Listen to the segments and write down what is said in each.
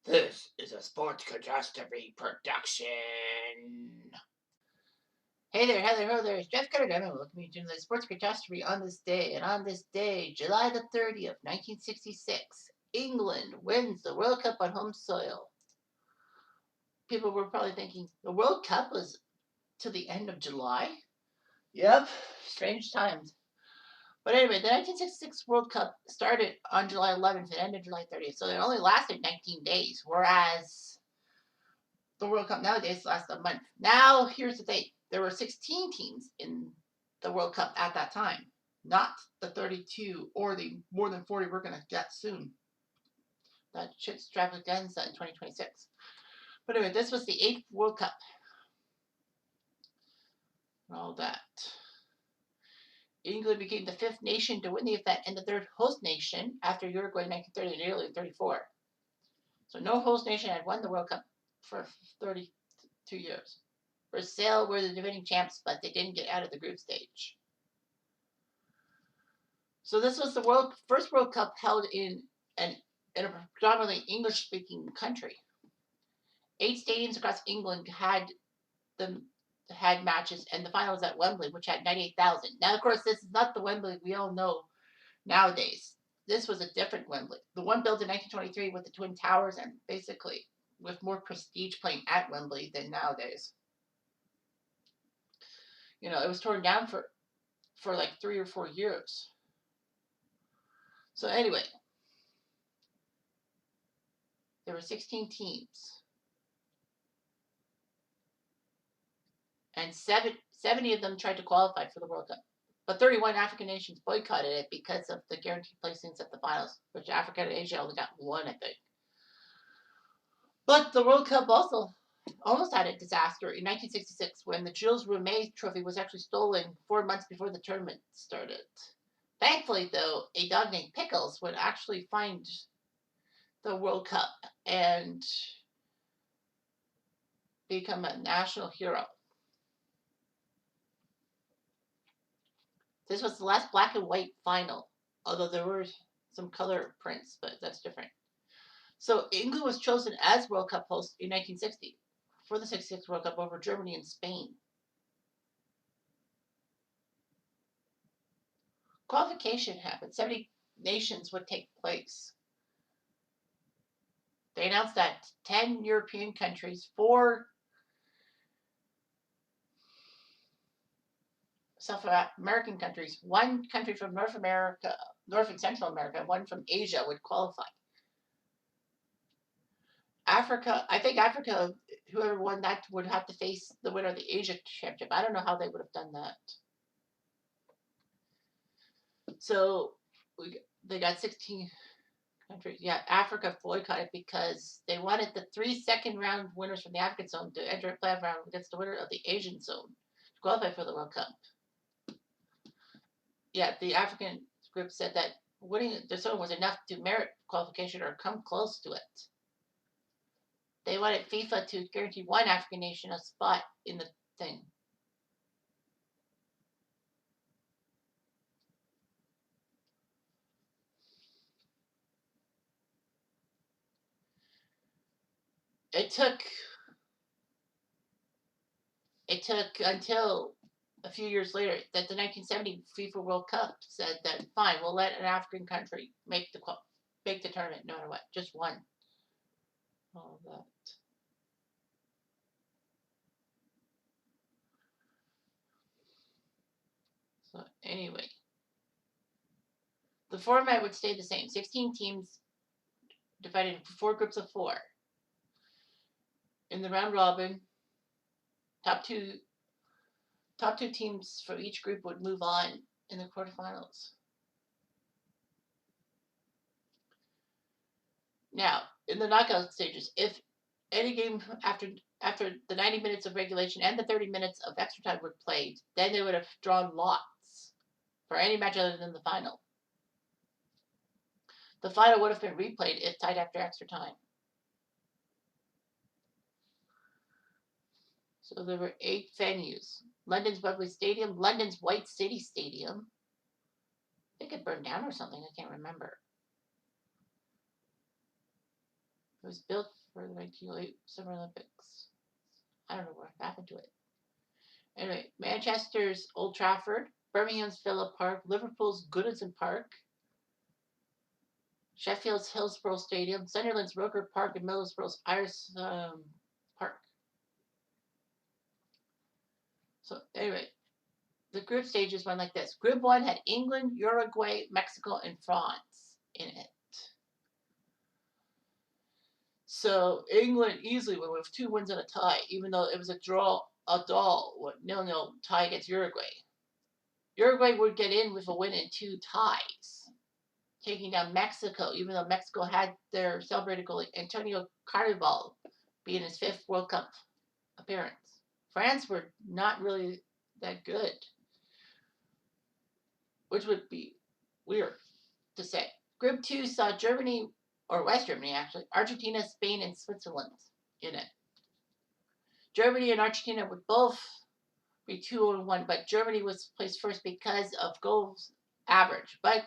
This is a sports catastrophe production. Hey there, Heather, ho there. It's Jeff Cutter. Welcome you to the sports catastrophe on this day. And on this day, July the 30th, 1966, England wins the World Cup on home soil. People were probably thinking the World Cup was to the end of July. Yep, strange times. But anyway, the 1966 World Cup started on July 11th and ended July 30th, so it only lasted 19 days, whereas the World Cup nowadays lasts a month. Now, here's the thing. There were 16 teams in the World Cup at that time, not the 32 or the more than 40 we're going to get soon. That shit's extravaganza in 2026. But anyway, this was the 8th World Cup. And all that. England became the 5th nation to win the event and the 3rd host nation after Uruguay in 1930 and Italy in 34. So no host nation had won the World Cup for 32 years. Brazil were the defending champs, but they didn't get out of the group stage. So this was the first World Cup held in a predominantly English-speaking country. 8 stadiums across England had matches, and the final was at Wembley, which had 98,000. Now, of course, this is not the Wembley we all know nowadays. This was a different Wembley. The one built in 1923 with the Twin Towers and basically with more prestige playing at Wembley than nowadays. You know, it was torn down for like 3 or 4 years. So anyway, there were 16 teams. And 70 of them tried to qualify for the World Cup. But 31 African nations boycotted it because of the guaranteed placings at the finals, which Africa and Asia only got 1, I think. But the World Cup also almost had a disaster in 1966 when the Jules Rimet trophy was actually stolen 4 months before the tournament started. Thankfully, though, a dog named Pickles would actually find the World Cup and become a national hero. This was the last black and white final, although there were some color prints, but that's different. So England was chosen as World Cup host in 1960 for the 66 World Cup over Germany and Spain. Qualification happened. 70 nations would take place. They announced that 10 European countries, 4 South American countries, 1 country from North and Central America, 1 from Asia would qualify. Africa, I think Africa, whoever won that would have to face the winner of the Asia Championship. I don't know how they would have done that. So they got 16 countries. Yeah, Africa boycotted because they wanted the 3 second-round winners from the African zone to enter a playoff round against the winner of the Asian zone to qualify for the World Cup. Yeah, the African group said that winning the zone was enough to merit qualification or come close to it. They wanted FIFA to guarantee 1 African nation a spot in the thing. It took until a few years later that the 1970 FIFA World Cup said that fine, we'll let an African country make the tournament no matter what, just 1. All that. So anyway, the format would stay the same. 16 teams divided into 4 groups of 4. In the round robin, top two teams from each group would move on in the quarterfinals. Now, in the knockout stages, if any game after the 90 minutes of regulation and the 30 minutes of extra time were played, then they would have drawn lots for any match other than the final. The final would have been replayed if tied after extra time. So there were 8 venues. London's Wembley Stadium, London's White City Stadium. I think it burned down or something, I can't remember. It was built for the 1908 Summer Olympics. I don't know what happened to it. Anyway, Manchester's Old Trafford, Birmingham's Villa Park, Liverpool's Goodison Park, Sheffield's Hillsborough Stadium, Sunderland's Roker Park, and Middlesbrough's Irish Park. So anyway, the group stages went like this. Group 1 had England, Uruguay, Mexico, and France in it. So England easily went with 2 wins and a tie, even though it was a dull 0-0 tie against Uruguay. Uruguay would get in with a win and 2 ties, taking down Mexico, even though Mexico had their celebrated goalie Antonio Carvajal being his 5th World Cup appearance. France were not really that good, which would be weird to say. Group 2 saw Germany, or West Germany actually, Argentina, Spain, and Switzerland in it. Germany and Argentina would both be 2-1, but Germany was placed first because of goals average. But,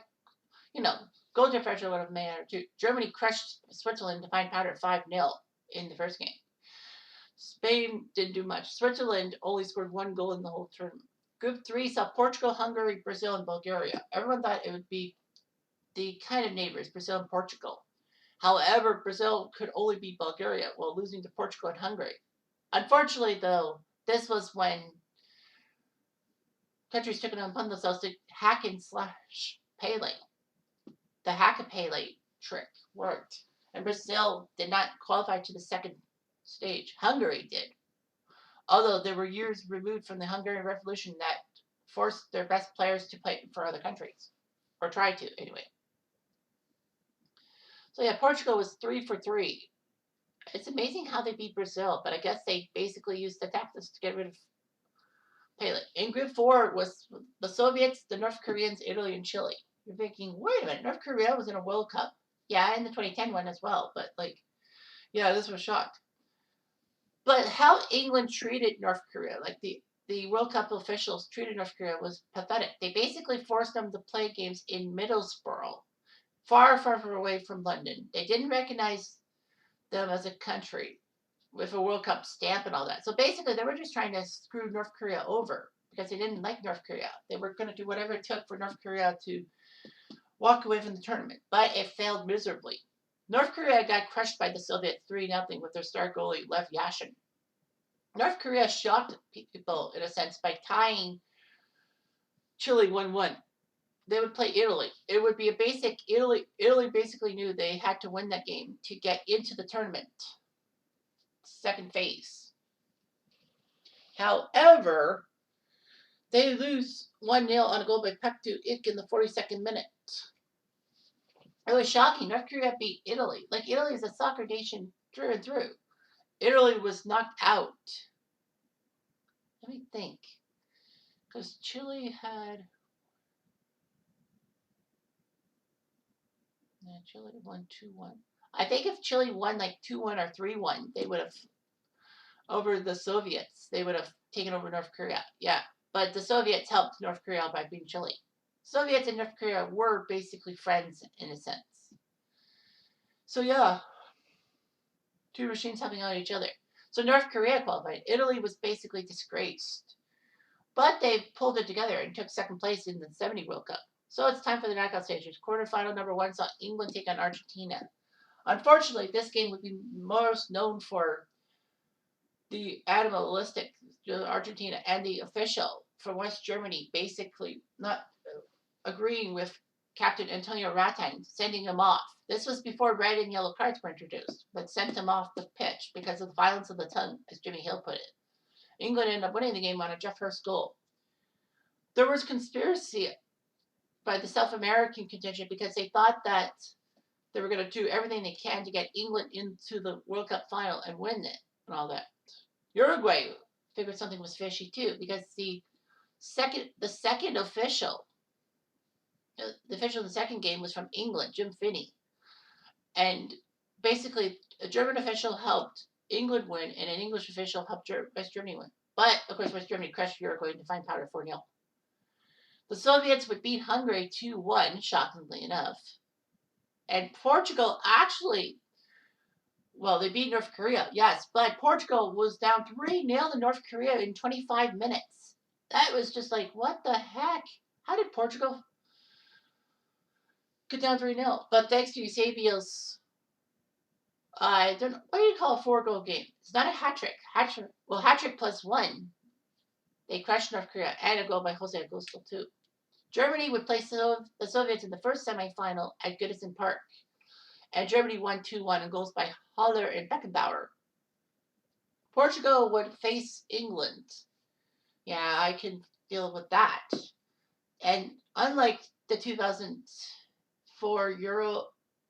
goal differential would have mattered too. Germany crushed Switzerland to find powder 5-0 in the first game. Spain didn't do much. Switzerland only scored 1 goal in the whole tournament. Group 3 saw Portugal, Hungary, Brazil, and Bulgaria. Everyone thought it would be the kind of neighbors, Brazil and Portugal. However, Brazil could only beat Bulgaria while losing to Portugal and Hungary. Unfortunately, though, this was when countries took it upon themselves to hack and slash Pele. The hack-a-Pele trick worked, and Brazil did not qualify to the second stage. Hungary did, although they were years removed from the Hungarian Revolution that forced their best players to play for other countries, or tried to anyway. So yeah, Portugal was 3 for 3. It's amazing how they beat Brazil, but I guess they basically used the tactics to get rid of Pele. In Group 4 was the Soviets, the North Koreans, Italy, and Chile. You're thinking, wait a minute, North Korea was in a World Cup. Yeah, in the 2010 one as well, but this was shocked. But how England treated North Korea, the World Cup officials treated North Korea, was pathetic. They basically forced them to play games in Middlesbrough, far, far, far away from London. They didn't recognize them as a country with a World Cup stamp and all that. So basically, they were just trying to screw North Korea over because they didn't like North Korea. They were going to do whatever it took for North Korea to walk away from the tournament, but it failed miserably. North Korea got crushed by the Soviets 3-0 with their star goalie Lev Yashin. North Korea shocked people in a sense by tying Chile 1-1. They would play Italy. It would be a basic Italy basically knew they had to win that game to get into the tournament. Second phase. However, they lose 1-0 on a goal by Pektu Ik in the 42nd minute. It was shocking. North Korea beat Italy. Italy is a soccer nation through and through. Italy was knocked out. Let me think. Because Chile had... Yeah, Chile won 2-1. I think if Chile won 2-1 or 3-1, they would have, over the Soviets, they would have taken over North Korea. Yeah, but the Soviets helped North Korea by beating Chile. Soviets and North Korea were basically friends in a sense. So yeah, 2 machines helping out each other. So North Korea qualified. Italy was basically disgraced. But they pulled it together and took second place in the 70 World Cup. So it's time for the knockout stages. Quarterfinal number 1 saw England take on Argentina. Unfortunately, this game would be most known for the animalistic Argentina and the official from West Germany basically not agreeing with Captain Antonio Rattang, sending him off. This was before red and yellow cards were introduced, but sent him off the pitch because of the violence of the tongue, as Jimmy Hill put it. England ended up winning the game on a Jeff Hurst goal. There was conspiracy by the South American contingent because they thought that they were going to do everything they can to get England into the World Cup final and win it and all that. Uruguay figured something was fishy too because the second official, the official of the second game was from England, Jim Finney. And basically, a German official helped England win, and an English official helped West Germany win. But, of course, West Germany crushed Uruguay to find powder 4-0. The Soviets would beat Hungary 2-1, shockingly enough. And Portugal actually Well, they beat North Korea, yes, but Portugal was down 3-0 to North Korea in 25 minutes. That was just like, what the heck? How did Portugal get down 3-0? But thanks to Eusebio's, I don't know, what do you call a 4-goal game? It's not a hat trick. Hat trick plus one. They crushed North Korea, and a goal by Jose Agosto, too. Germany would play the Soviets in the first semifinal at Goodison Park, and Germany won 2-1 and goals by Haller and Beckenbauer. Portugal would face England. Yeah, I can deal with that. And unlike the 2004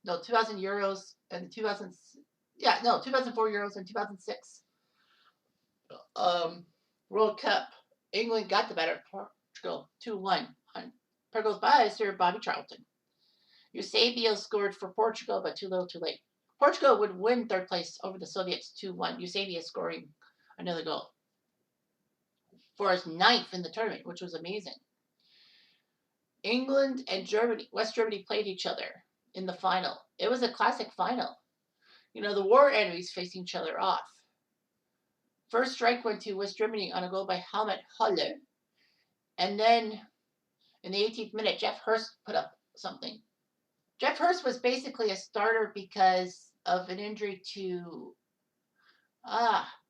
no, 2000 Euros and the 2004 Euros and 2006 World Cup, England got the better of Portugal 2-1 on Portugal's by Sir Bobby Charlton. Eusebio scored for Portugal, but too little too late. Portugal would win third place over the Soviets 2-1, Eusebio scoring another goal for his ninth in the tournament, which was amazing. England and Germany, West Germany, played each other in the final. It was a classic final. You know, the war enemies facing each other off. First strike went to West Germany on a goal by Helmut Haller. And then in the 18th minute, Jeff Hurst put up something. Jeff Hurst was basically a starter because of an injury to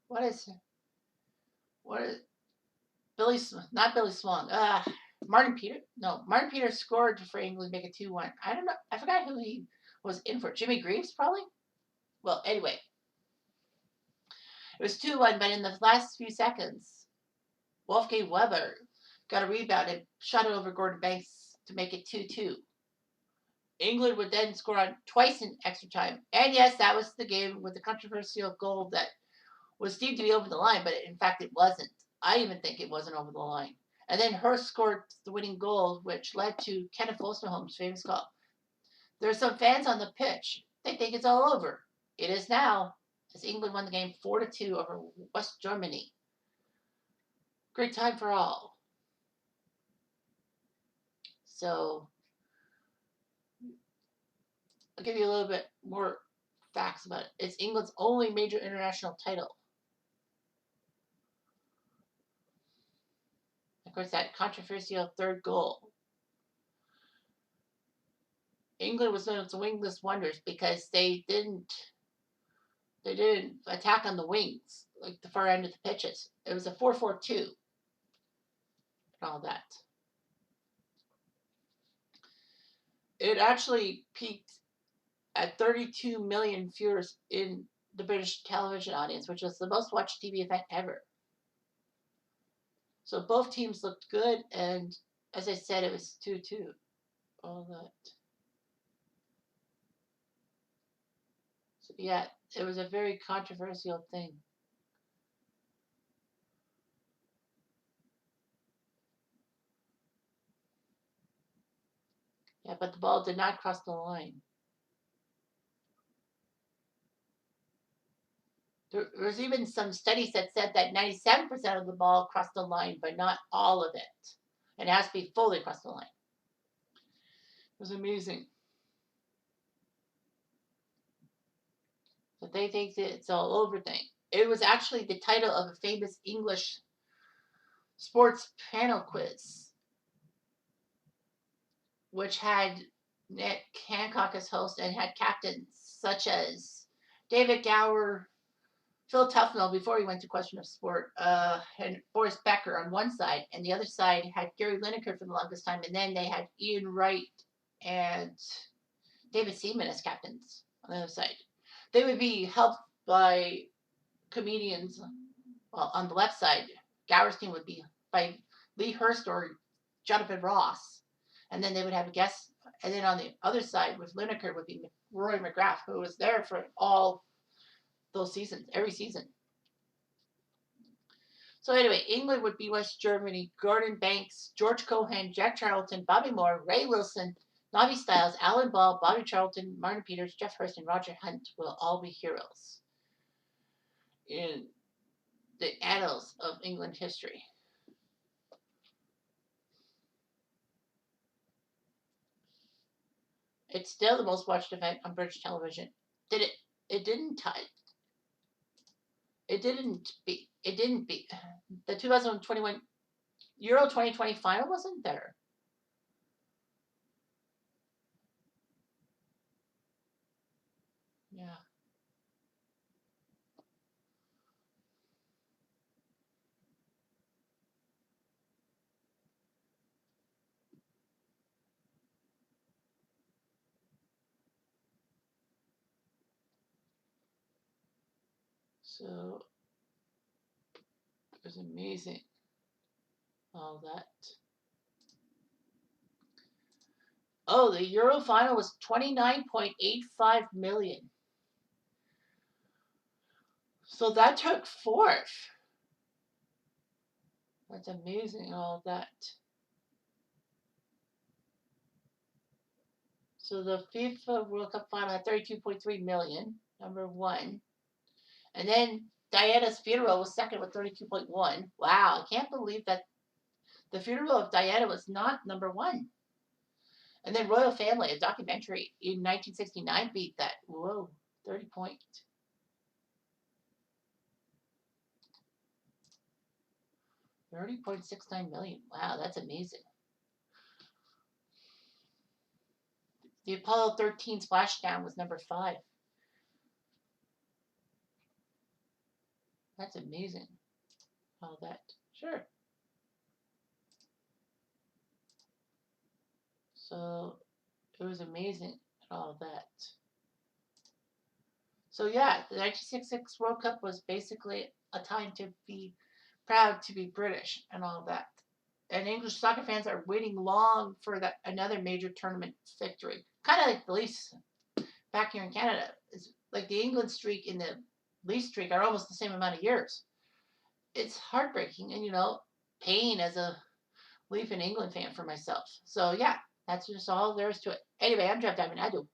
what is Billy, not Billy Swan. Martin Peters scored for England, make it 2-1. I don't know. I forgot who he was in for. Jimmy Greaves, probably? Well, anyway. It was 2-1, but in the last few seconds, Wolfgang Weber got a rebound and shot it over Gordon Banks to make it 2-2. England would then score on twice in extra time. And yes, that was the game with the controversial goal that was deemed to be over the line, but in fact it wasn't. I even think it wasn't over the line. And then Hurst scored the winning goal, which led to Kenneth Wolstenholme's famous call. There are some fans on the pitch. They think it's all over. It is now, as England won the game 4-2 over West Germany. Great time for all. So, I'll give you a little bit more facts about it. It's England's only major international title. Of course, that controversial third goal. England was known as the wingless wonders because they didn't attack on the wings like the far end of the pitches. It was a 4-4-2 and all that. It actually peaked at 32 million viewers in the British television audience, which was the most watched TV event ever. So both teams looked good, and as I said, it was 2-2. All that. So yeah, it was a very controversial thing. Yeah, but the ball did not cross the line. There was even some studies that said that 97% of the ball crossed the line, but not all of it. It has to be fully across the line. It was amazing. But they think that it's all over thing. It was actually the title of a famous English sports panel quiz, which had Nick Hancock as host and had captains such as David Gower, Phil Tufnell before he went to Question of Sport, and Boris Becker on one side, and the other side had Gary Lineker for the longest time, and then they had Ian Wright and David Seaman as captains on the other side. They would be helped by comedians. Well, on the left side, Gower's team would be by Lee Hurst or Jonathan Ross, and then they would have a guest. And then on the other side with Lineker would be Roy McGrath, who was there for all those seasons, every season. So anyway, England would be West Germany. Gordon Banks, George Cohan, Jack Charlton, Bobby Moore, Ray Wilson, Nobby Stiles, Alan Ball, Bobby Charlton, Martin Peters, Jeff Hurst, and Roger Hunt will all be heroes in the annals of England history. It's still the most watched event on British television. Did it It didn't tie. It didn't beat the 2021 Euro 2020 final wasn't there. Yeah. So it was amazing. All that. Oh, the Euro final was 29.85 million. So that took fourth. That's amazing, all that. So the FIFA World Cup final had 32.3 million, number one. And then Diana's funeral was second with 32.1. Wow, I can't believe that the funeral of Diana was not number one. And then Royal Family, a documentary in 1969, beat that. Whoa, 30 point. 30.69 million. Wow, that's amazing. The Apollo 13 splashdown was number five. That's amazing. All that. Sure. So it was amazing and all that. So yeah, the 1966 World Cup was basically a time to be proud to be British and all that. And English soccer fans are waiting long for that another major tournament victory. Kind of like the Leafs back here in Canada. It's like the England streak and the Leafs streak are almost the same amount of years. It's heartbreaking and pain as a Leaf and England fan for myself. So yeah, that's just all there is to it. Anyway, I'm Jeff Diamond. I do.